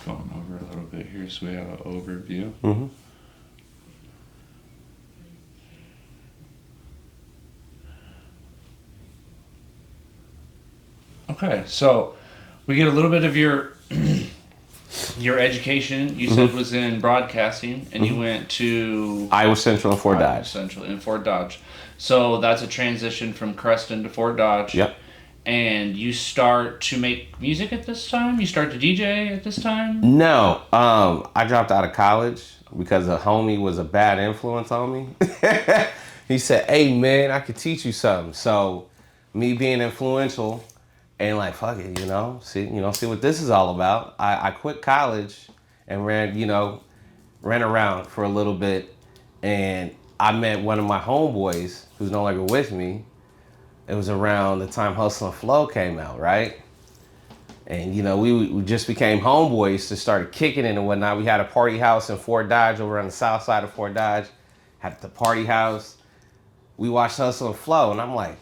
Going over a little bit here so we have an overview. Mm-hmm. Okay, so we get a little bit of your your education. You said was in broadcasting, and you went to Iowa Central and Fort Iowa Dodge. Central and Fort Dodge. So that's a transition from Creston to Fort Dodge. Yep. And you start to make music at this time? You start to DJ at this time? No, I dropped out of college because a homie was a bad influence on me. He said, "Hey man, I could teach you something." So, me being influential and like, fuck it, see what this is all about. I quit college and ran around for a little bit, and I met one of my homeboys who's no longer with me. It was around the time Hustle and Flow came out, right? And, we just became homeboys to start kicking it and whatnot. We had a party house in Fort Dodge over on the south side of Fort Dodge. Had the party house. We watched Hustle and Flow, and I'm like,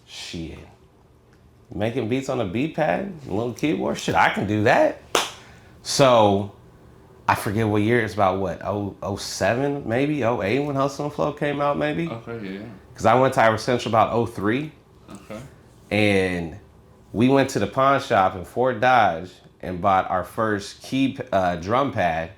shit. Making beats on a beat pad, a little keyboard? Shit, I can do that. So, I forget what year. It's about, 07 maybe? 08 when Hustle and Flow came out, maybe? Okay, yeah. Because I went to Iowa Central about 03. Okay. And we went to the pawn shop in Fort Dodge and bought our first drum pad,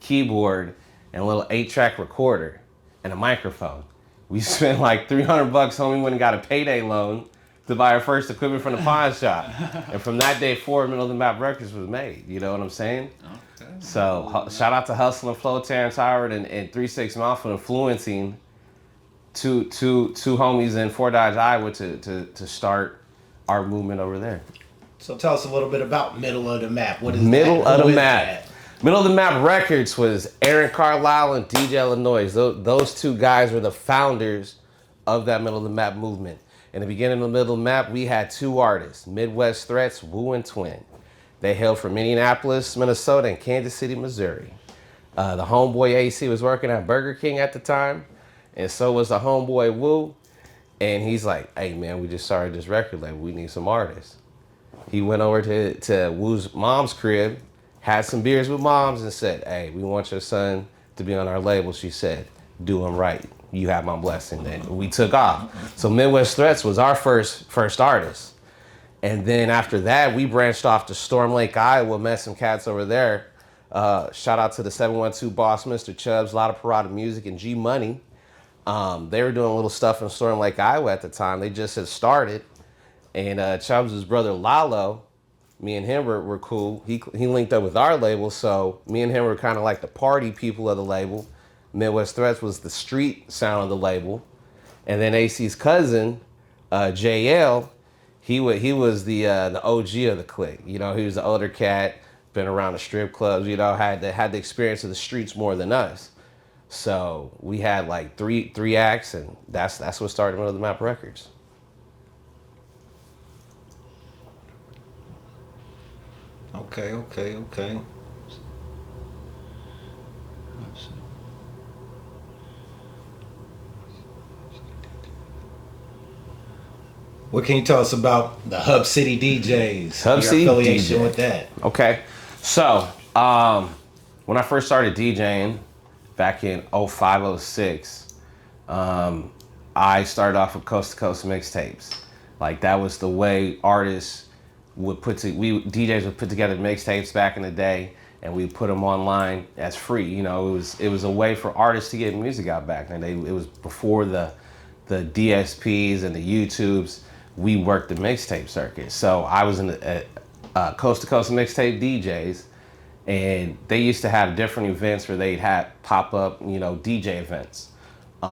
keyboard, and a little 8-track recorder and a microphone. We spent like $300, homie, went and got a payday loan to buy our first equipment from the pawn shop. And from that day forward, Middle of the Map Records was made. You know what I'm saying? Okay. So shout out to Hustle and Flow, Terrence Howard, and 3 6 Mouth for influencing two homies in Fort Dodge, Iowa to start our movement over there. So tell us a little bit about Middle of the Map. What is Middle that? of the Map? Middle of the Map Records was Aaron Carlisle and DJ Illanoize. Those two guys were the founders of that Middle of the Map movement. In the beginning of the Middle of the Map, we had 2 artists, Midwest Threats, Wu and Twin. They hailed from Minneapolis, Minnesota, and Kansas City, Missouri. The homeboy AC was working at Burger King at the time, and so was the homeboy Wu. And he's like, "Hey man, we just started this record label. We need some artists." He went over to Wu's mom's crib, had some beers with moms, and said, "Hey, we want your son to be on our label." She said, "Do him right. You have my blessing." Then we took off. So Midwest Threats was our first artist. And then after that, we branched off to Storm Lake, Iowa, met some cats over there. Shout out to the 712 boss, Mr. Chubbs, a lot of Parada Music, and G Money. They were doing a little stuff in Storm Lake, Iowa at the time. They just had started. And Chubbs' brother Lalo, me and him were cool. He linked up with our label, so me and him were kind of like the party people of the label. Midwest Threats was the street sound of the label. And then AC's cousin, JL, he was the OG of the clique. He was the older cat, been around the strip clubs, had the experience of the streets more than us. So we had like three acts, and that's what started Middle of the Map Records. Okay. What can you tell us about the Hub City DJs? Hub City affiliation DJ. with that. Okay, so when I first started DJing back in 05, 06, I started off with Coast to Coast mixtapes. Like that was the way artists would DJs would put together mixtapes back in the day, and we put them online as free. It was a way for artists to get music out back then. It was before the DSPs and the YouTubes. We worked the mixtape circuit. So I was in the Coast to Coast mixtape DJs, and they used to have different events where they'd have pop up, DJ events.